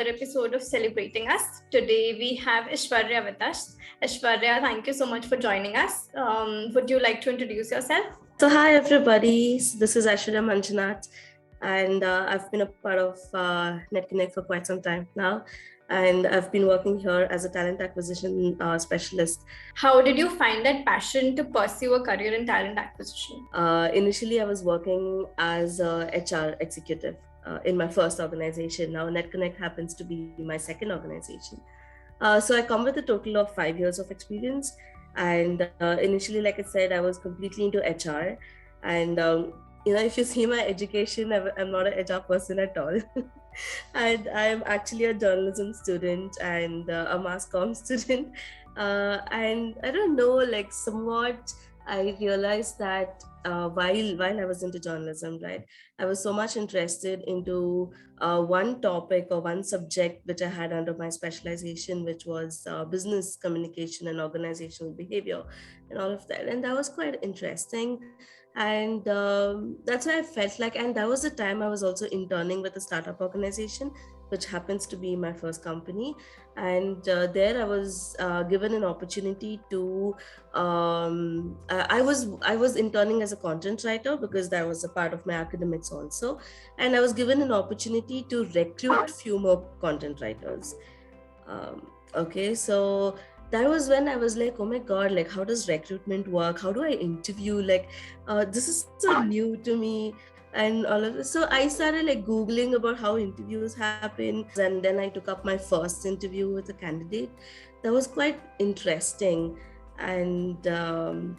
another episode of Celebrating Us. Today we have Aishwarya with us. Aishwarya, thank you so much for joining us. Would you like to introduce yourself? So hi everybody, this is Aishwarya Manjunath, and I've been a part of NetConnect for quite some time now, and I've been working here as a talent acquisition specialist. How did you find that passion to pursue a career in talent acquisition? Initially, I was working as a HR executive in my first organization. Now NetConnect happens to be my second organization. So I come with a total of 5 years of experience. And initially, like I said, I was completely into HR. And, if you see my education, I'm not an HR person at all. And I'm actually a journalism student and a mass comm student. And I don't know, like somewhat, I realized that while I was into journalism, right, I was so much interested into one topic or one subject which I had under my specialization, which was business communication and organizational behavior and all of that. And that was quite interesting. And that's why I felt like, and that was the time I was also interning with a startup organization, which happens to be my first company. And there I was given an opportunity to, I was interning as a content writer because that was a part of my academics also. And I was given an opportunity to recruit few more content writers. Okay, so that was when I was like, oh my God, like how does recruitment work? How do I interview? Like, this is so new to me and all of this. So I started like Googling about how interviews happen. And then I took up my first interview with a candidate. That was quite interesting. And and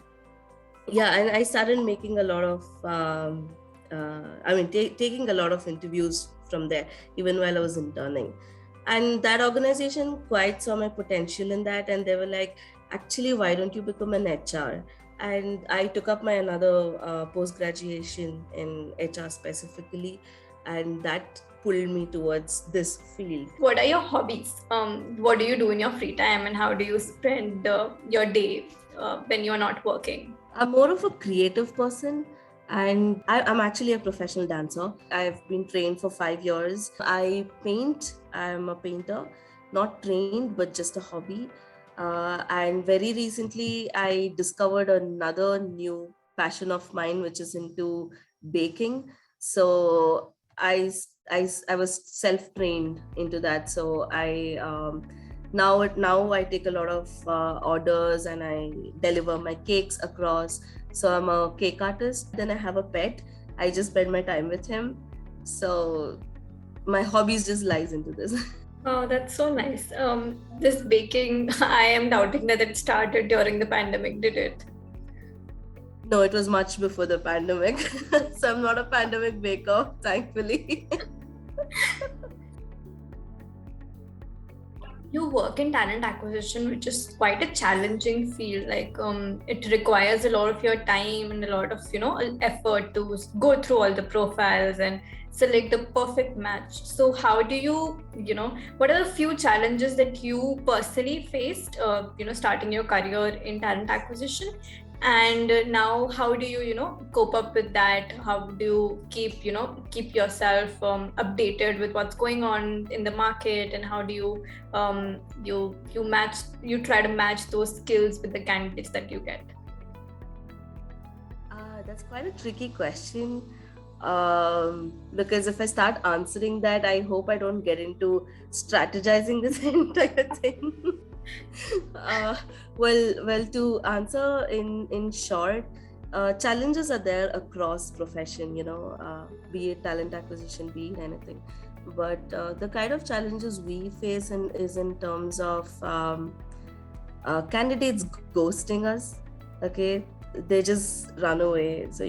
I started making a lot of, taking a lot of interviews from there, even while I was interning. And that organization quite saw my potential in that. And they were like, actually, why don't you become an HR? And I took up my another post-graduation in HR specifically. And that pulled me towards this field. What are your hobbies? What do you do in your free time and how do you spend your day when you're not working? I'm more of a creative person. And I'm actually a professional dancer. I've been trained for 5 years. I paint. I'm a painter, not trained, but just a hobby. And very recently, I discovered another new passion of mine, which is into baking. So I was self-trained into that. So now I take a lot of orders and I deliver my cakes across. So I'm a cake artist. Then I have a pet. I just spend my time with him. So my hobbies just lies into this. Oh, that's so nice. This baking, I am doubting that it started during the pandemic, did it? No, it was much before the pandemic. So I'm not a pandemic baker, thankfully. You work in talent acquisition, which is quite a challenging field. Like it requires a lot of your time and a lot of effort to go through all the profiles and select the perfect match. So how do you what are the few challenges that you personally faced starting your career in talent acquisition? And now how do you cope up with that? How do you keep yourself updated with what's going on in the market, and how do you you try to match those skills with the candidates that you get? That's quite a tricky question, because if I start answering that, I hope I don't get into strategizing this entire thing. Well, to answer in short, challenges are there across profession, be it talent acquisition, be it anything. But the kind of challenges we face is in terms of candidates ghosting us. Okay, they just run away. So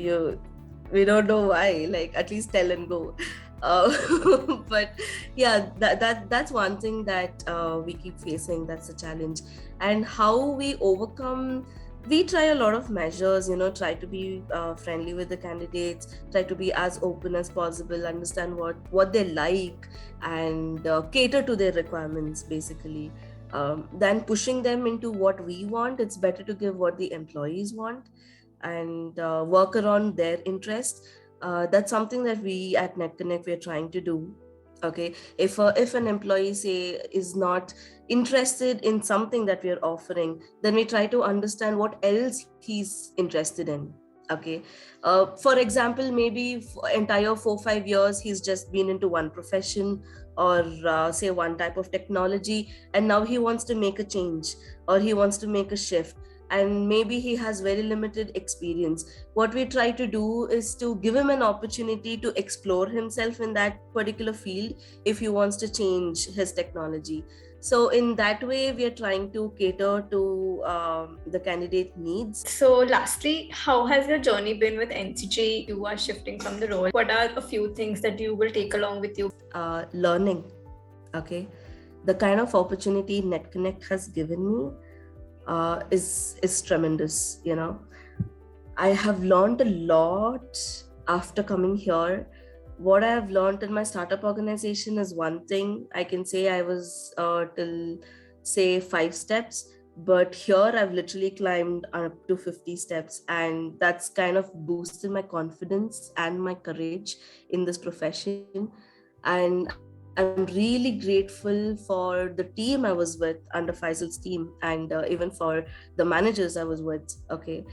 we don't know why. Like, at least tell and go. But yeah, that's one thing that we keep facing. That's a challenge. And how we overcome, we try a lot of measures, try to be friendly with the candidates, try to be as open as possible, understand what they like, and cater to their requirements, basically. Than pushing them into what we want, it's better to give what the employees want and work around their interests. That's something that we at NetConnect we're trying to do. Okay, if an employee say is not interested in something that we are offering, then we try to understand what else he's interested in. Okay, for example, maybe for entire 4 5 years he's just been into one profession, or say one type of technology, and now he wants to make a change, or he wants to make a shift, and maybe he has very limited experience. What we try to do is to give him an opportunity to explore himself in that particular field if he wants to change his technology. So in that way we are trying to cater to the candidate needs. So, lastly, how has your journey been with NCG? You are shifting from the role. What are a few things that you will take along with you? Learning. Okay, the kind of opportunity NetConnect has given me is tremendous. I have learned a lot after coming here. What I have learned in my startup organization is one thing. I can say I was till say 5 steps, but here I've literally climbed up to 50 steps, and that's kind of boosted my confidence and my courage in this profession. And I'm really grateful for the team I was with under Faisal's team, and even for the managers I was with. Okay,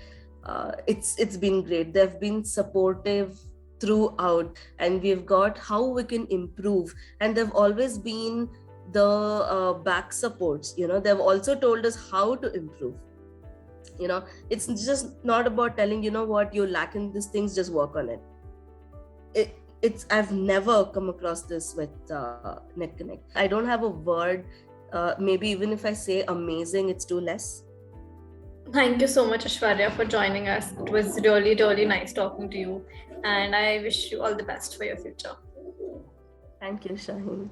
it's been great. They've been supportive throughout, and we've got how we can improve, and they've always been the back supports. They've also told us how to improve. It's just not about telling, what you lack in these things, just work on it. I've never come across this with NetConnect. I don't have a word. Maybe even if I say amazing, it's too less. Thank you so much, Aishwarya, for joining us. It was really, really nice talking to you. And I wish you all the best for your future. Thank you, Shaheen.